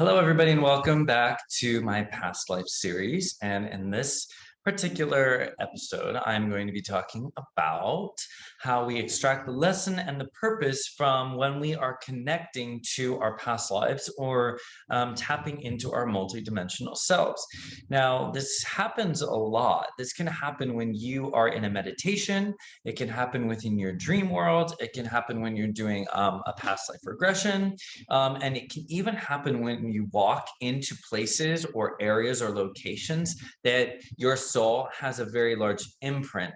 Hello, everybody, and welcome back to my past life series. And in this particular episode, I'm going to be talking about how we extract the lesson and the purpose from when we are connecting to our past lives or tapping into our multidimensional selves. Now, this happens a lot. This can happen when you are in a meditation. It can happen within your dream world. It can happen when you're doing a past life regression. And it can even happen when you walk into places or areas or locations that your soul has a very large imprint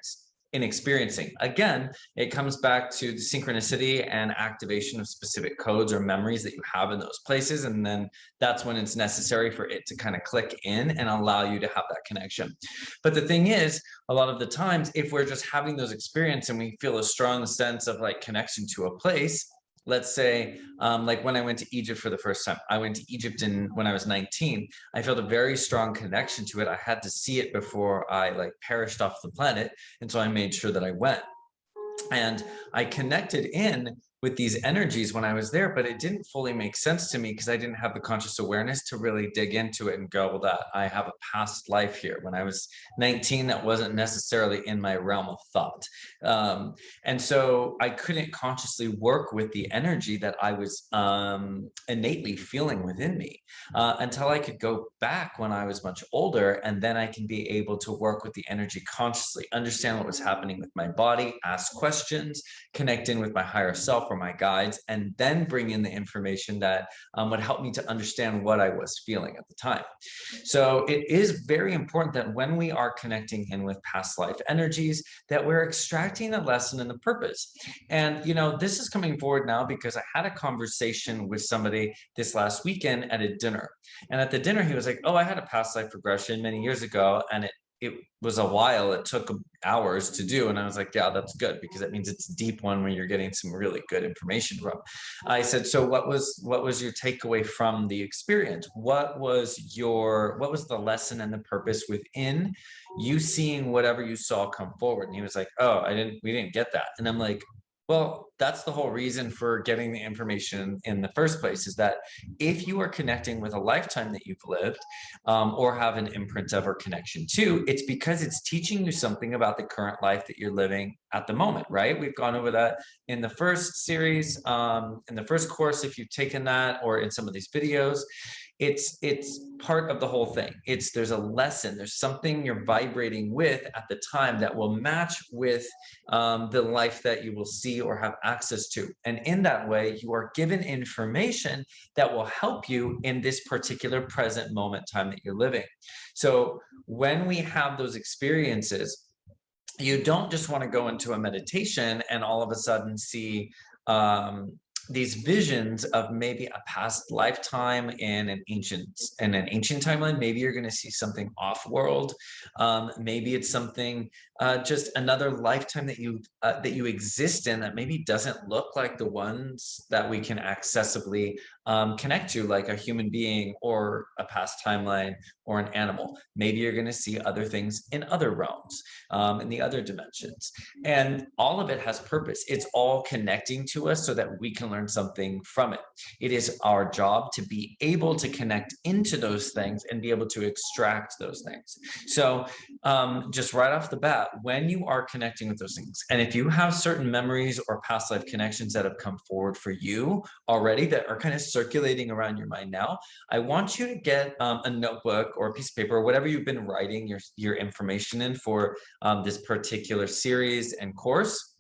in experiencing. Again, it comes back to the synchronicity and activation of specific codes or memories that you have in those places. And then that's when it's necessary for it to kind of click in and allow you to have that connection. But the thing is, a lot of the times, if we're just having those experiences and we feel a strong sense of like connection to a place, let's say, like when I went to Egypt for the first time, I went to Egypt when I was 19. I felt a very strong connection to it. I had to see it before I like perished off the planet. And so I made sure that I went. And I connected in with these energies when I was there, but it didn't fully make sense to me because I didn't have the conscious awareness to really dig into it and go, well, that I have a past life here. When I was 19, that wasn't necessarily in my realm of thought. And so I couldn't consciously work with the energy that I was innately feeling within me until I could go back when I was much older. And then I can be able to work with the energy consciously, understand what was happening with my body, ask questions, connect in with my higher self or my guides, and then bring in the information that would help me to understand what I was feeling at the time. So it is very important that when we are connecting in with past life energies, that we're extracting the lesson and the purpose. And, this is coming forward now because I had a conversation with somebody this last weekend at a dinner. And at the dinner, he was like, oh, I had a past life regression many years ago, and it was a while. It took hours to do. And I was like, yeah, that's good because that means it's a deep one where you're getting some really good information from. I said, so what was your takeaway from the experience? What was the lesson and the purpose within you seeing whatever you saw come forward? And he was like, oh, we didn't get that. And I'm like, well, that's the whole reason for getting the information in the first place, is that if you are connecting with a lifetime that you've lived or have an imprint of or connection to, it's because it's teaching you something about the current life that you're living at the moment, right? We've gone over that in the first series, in the first course, if you've taken that, or in some of these videos. It's part of the whole thing. There's a lesson, there's something you're vibrating with at the time that will match with the life that you will see or have access to. And in that way, you are given information that will help you in this particular present moment time that you're living. So when we have those experiences, you don't just want to go into a meditation and all of a sudden see these visions of maybe a past lifetime in an ancient timeline. Maybe you're going to see something off world. Maybe it's something just another lifetime that you exist in that maybe doesn't look like the ones that we can accessibly connect to, like a human being or a past timeline or an animal. Maybe you're going to see other things in other realms, in the other dimensions. And all of it has purpose. It's all connecting to us so that we can learn something from it. It is our job to be able to connect into those things and be able to extract those things. So just right off the bat, when you are connecting with those things, and if you have certain memories or past life connections that have come forward for you already that are kind of circulating around your mind now, I want you to get a notebook or a piece of paper or whatever you've been writing your information in for this particular series and course.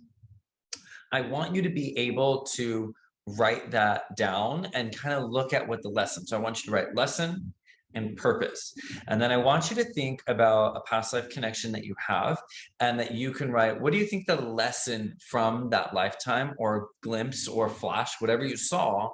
I want you to be able to write that down and kind of look at what the lesson. So I want you to write lesson and purpose. And then I want you to think about a past life connection that you have, and that you can write, what do you think the lesson from that lifetime or glimpse or flash, whatever you saw,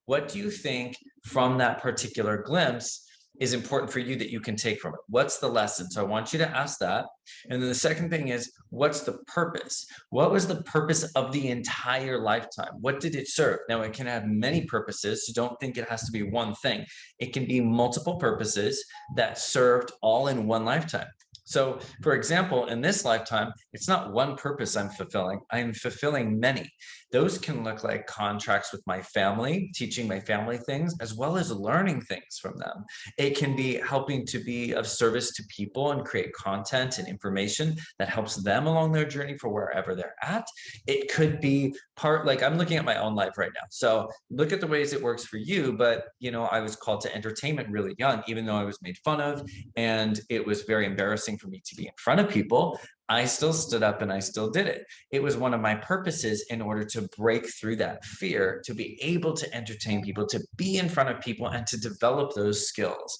what do you think from that particular glimpse is important for you that you can take from it? What's the lesson? So I want you to ask that. And then the second thing is, what's the purpose? What was the purpose of the entire lifetime? What did it serve? Now, it can have many purposes, so don't think it has to be one thing. It can be multiple purposes that served all in one lifetime. So, for example, in this lifetime, it's not one purpose I'm fulfilling, I'm fulfilling many. Those can look like contracts with my family, teaching my family things, as well as learning things from them. It can be helping to be of service to people and create content and information that helps them along their journey for wherever they're at. It could be part, like I'm looking at my own life right now. So look at the ways it works for you. But, I was called to entertainment really young, even though I was made fun of and it was very embarrassing for me to be in front of people. I still stood up and I still did it. It was one of my purposes in order to break through that fear, to be able to entertain people, to be in front of people, and to develop those skills.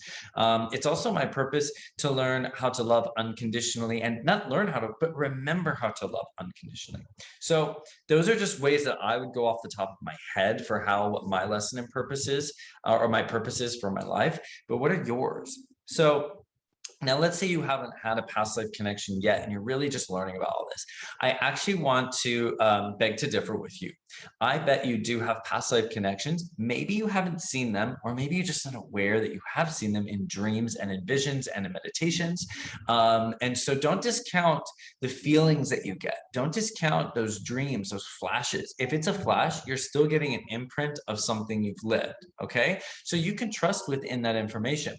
It's also my purpose to learn how to love unconditionally, and not learn how to, but remember how to love unconditionally. So those are just ways that I would go off the top of my head for how what my lesson and purpose is, or my purposes for my life. But what are yours? So now, let's say you haven't had a past life connection yet, and you're really just learning about all this. I actually want to beg to differ with you. I bet you do have past life connections. Maybe you haven't seen them, or maybe you're just not aware that you have seen them in dreams and in visions and in meditations. And so don't discount the feelings that you get. Don't discount those dreams, those flashes. If it's a flash, you're still getting an imprint of something you've lived, okay? So you can trust within that information.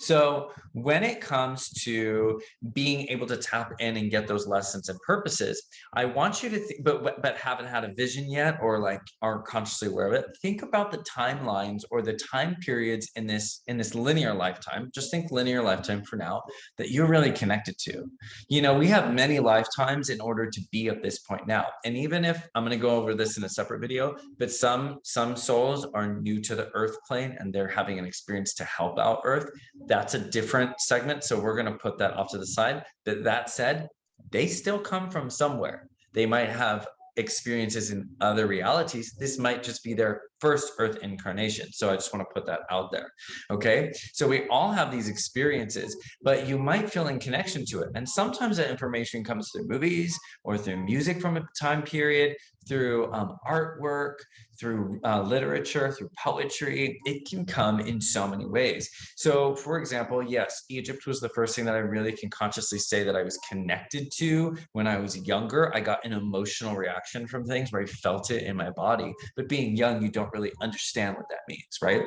So when it comes to being able to tap in and get those lessons and purposes, I want you to think, but haven't had a vision yet, or like aren't consciously aware of it. Think about the timelines or the time periods in this linear lifetime. Just think linear lifetime for now, that you're really connected to. We have many lifetimes in order to be at this point now. And even if I'm going to go over this in a separate video, but some souls are new to the earth plane and they're having an experience to help out earth. That's a different segment, so we're going to put that off to the side. But that said, they still come from somewhere. They might have experiences in other realities. This might just be their first earth incarnation. So I just want to put that out there. Okay. So we all have these experiences, but you might feel in connection to it. And sometimes that information comes through movies or through music from a time period, through artwork, through literature, through poetry. It can come in so many ways. So for example, yes, Egypt was the first thing that I really can consciously say that I was connected to when I was younger. I got an emotional reaction from things where I felt it in my body. But being young, you don't really understand what that means, right?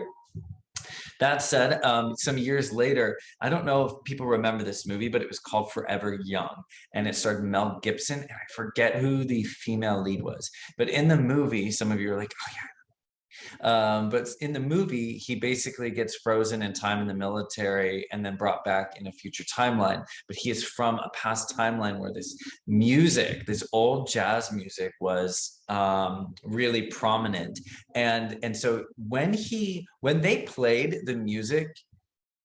That said, some years later, I don't know if people remember this movie, but it was called Forever Young, and it starred Mel Gibson, and I forget who the female lead was. But in the movie, some of you are like, "Oh yeah." But in the movie, he basically gets frozen in time in the military and then brought back in a future timeline. But he is from a past timeline where this music, this old jazz music, was really prominent. And so when they played the music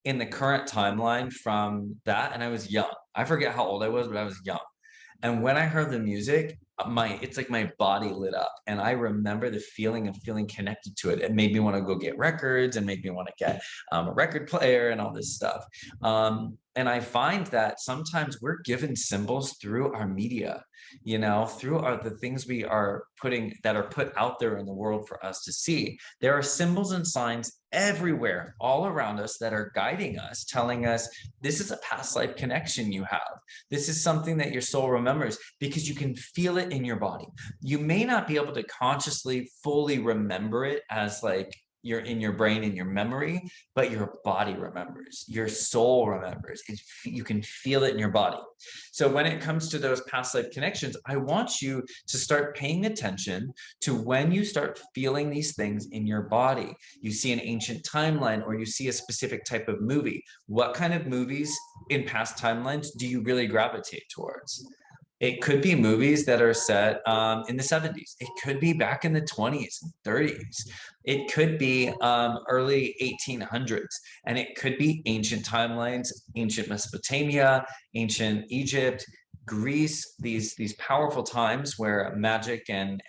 in the current timeline from that, and I was young, I forget how old I was, but I was young. And when I heard the music, it's like my body lit up, and I remember the feeling of feeling connected to it. It made me want to go get records and made me want to get a record player and all this stuff. And I find that sometimes we're given symbols through our media, through the things we are putting that are put out there in the world for us to see. There are symbols and signs everywhere, all around us, that are guiding us, telling us this is a past life connection you have. This is something that your soul remembers, because you can feel it in your body. You may not be able to consciously fully remember it as like you're in your brain, in your memory, but your body remembers, your soul remembers. You can feel it in your body. So when it comes to those past life connections, I want you to start paying attention to when you start feeling these things in your body. You see an ancient timeline, or you see a specific type of movie. What kind of movies in past timelines do you really gravitate towards? It could be movies that are set in the 70s. It could be back in the 20s and 30s. It could be early 1800s. And it could be ancient timelines, ancient Mesopotamia, ancient Egypt, Greece, these powerful times where magic and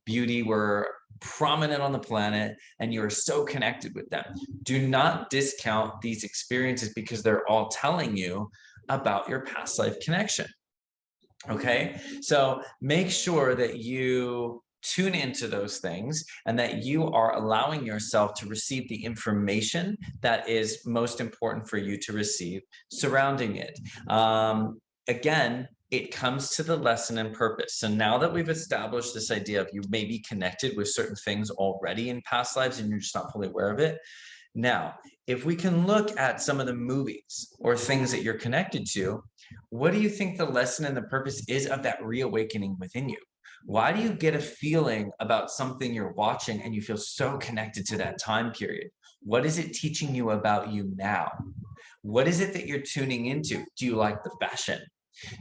beauty were prominent on the planet, and you are so connected with them. Do not discount these experiences, because they're all telling you about your past life connection. Okay, so make sure that you tune into those things and that you are allowing yourself to receive the information that is most important for you to receive surrounding it. Again, it comes to the lesson and purpose. So now that we've established this idea of you may be connected with certain things already in past lives and you're just not fully aware of it. Now, if we can look at some of the movies or things that you're connected to, what do you think the lesson and the purpose is of that reawakening within you? Why do you get a feeling about something you're watching and you feel so connected to that time period? What is it teaching you about you now? What is it that you're tuning into? Do you like the fashion?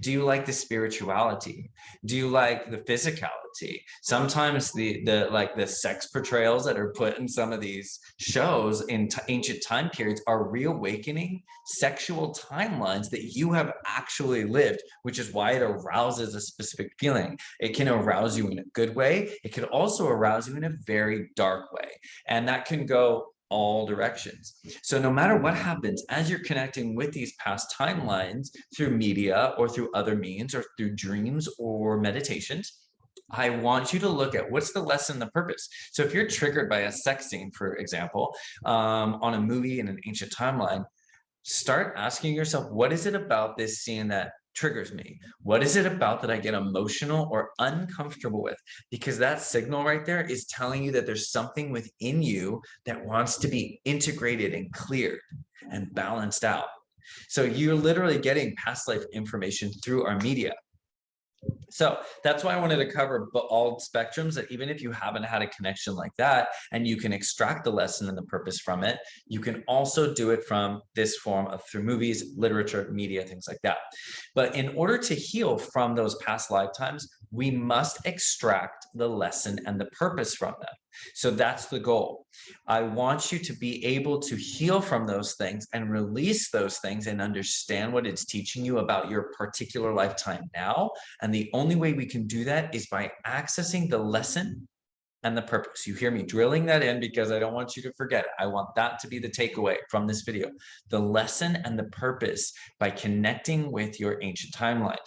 Do you like the spirituality? Do you like the physicality? Sometimes the sex portrayals that are put in some of these shows in ancient time periods are reawakening sexual timelines that you have actually lived, which is why it arouses a specific feeling. It can arouse you in a good way. It can also arouse you in a very dark way. And that can go all directions. So no matter what happens, as you're connecting with these past timelines through media or through other means or through dreams or meditations, I want you to look at what's the lesson, the purpose. So if you're triggered by a sex scene, for example, on a movie in an ancient timeline, start asking yourself, what is it about this scene that triggers me? What is it about that I get emotional or uncomfortable with? Because that signal right there is telling you that there's something within you that wants to be integrated and cleared and balanced out. So you're literally getting past life information through our media. So that's why I wanted to cover all spectrums, that even if you haven't had a connection like that and you can extract the lesson and the purpose from it, you can also do it from this form of through movies, literature, media, things like that. But in order to heal from those past lifetimes, we must extract the lesson and the purpose from them. So that's the goal. I want you to be able to heal from those things and release those things and understand what it's teaching you about your particular lifetime now. And the only way we can do that is by accessing the lesson and the purpose. You hear me drilling that in because I don't want you to forget it. I want that to be the takeaway from this video. The lesson and the purpose by connecting with your ancient timelines.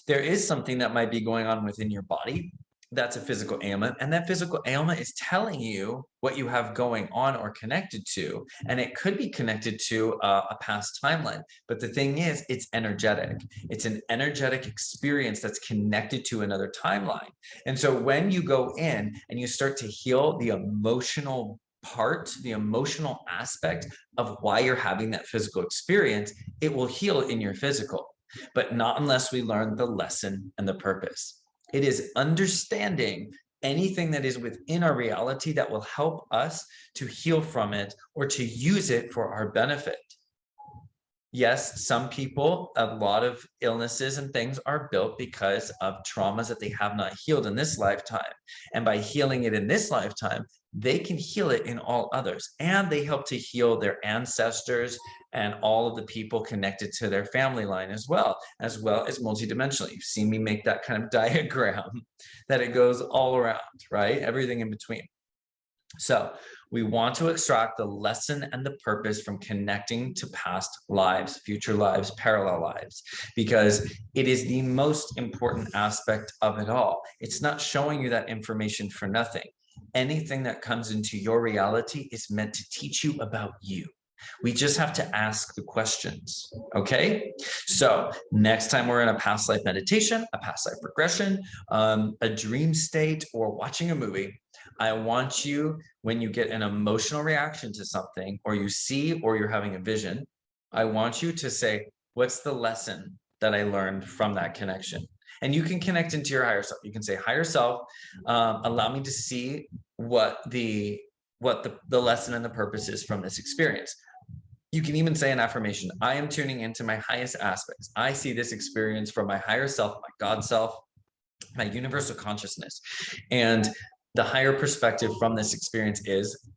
There is something that might be going on within your body. That's a physical ailment, and that physical ailment is telling you what you have going on or connected to, and it could be connected to a past timeline. But the thing is, it's energetic. It's an energetic experience that's connected to another timeline. And so when you go in and you start to heal the emotional part, the emotional aspect of why you're having that physical experience, it will heal in your physical, but not unless we learn the lesson and the purpose. It is understanding anything that is within our reality that will help us to heal from it or to use it for our benefit. Yes, some people, a lot of illnesses and things are built because of traumas that they have not healed in this lifetime. And by healing it in this lifetime, they can heal it in all others. And they help to heal their ancestors and all of the people connected to their family line as well as multidimensionally. You've seen me make that kind of diagram that it goes all around, right? Everything in between. So we want to extract the lesson and the purpose from connecting to past lives, future lives, parallel lives, because it is the most important aspect of it all. It's not showing you that information for nothing. Anything that comes into your reality is meant to teach you about you. We just have to ask the questions, okay? So next time we're in a past life meditation, a past life regression, a dream state, or watching a movie, I want you, when you get an emotional reaction to something, or you see, or you're having a vision, I want you to say, what's the lesson that I learned from that connection? And you can connect into your higher self. You can say, higher self, allow me to see what the lesson and the purpose is from this experience. You can even say an affirmation. I am tuning into my highest aspects. I see this experience from my higher self, my God self, my universal consciousness. And the higher perspective from this experience is,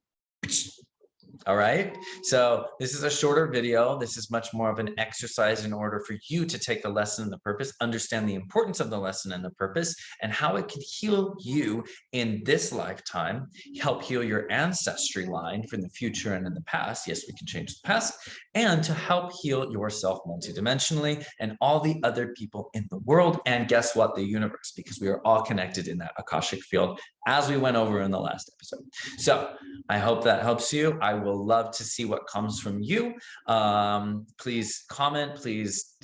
All right. So this is a shorter video. This is much more of an exercise in order for you to take the lesson and the purpose, understand the importance of the lesson and the purpose, and how it can heal you in this lifetime, help heal your ancestry line from the future and in the past. Yes, we can change the past, and to help heal yourself multidimensionally and all the other people in the world. And guess what? The universe, because we are all connected in that Akashic field, as we went over in the last episode. So I hope that helps you. I will love to see what comes from you. Please comment, please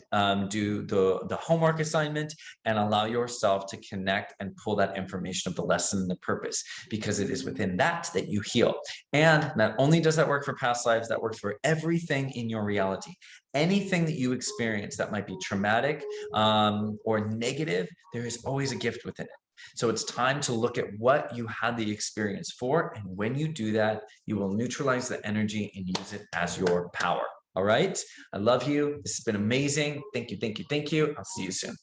do the homework assignment and allow yourself to connect and pull that information of the lesson and the purpose, because it is within that that you heal. And not only does that work for past lives, that works for everything in your reality. Anything that you experience that might be traumatic or negative, there is always a gift within it. So it's time to look at what you had the experience for. And when you do that, you will neutralize the energy and use it as your power. All right. I love you. This has been amazing. Thank you. Thank you. Thank you. I'll see you soon.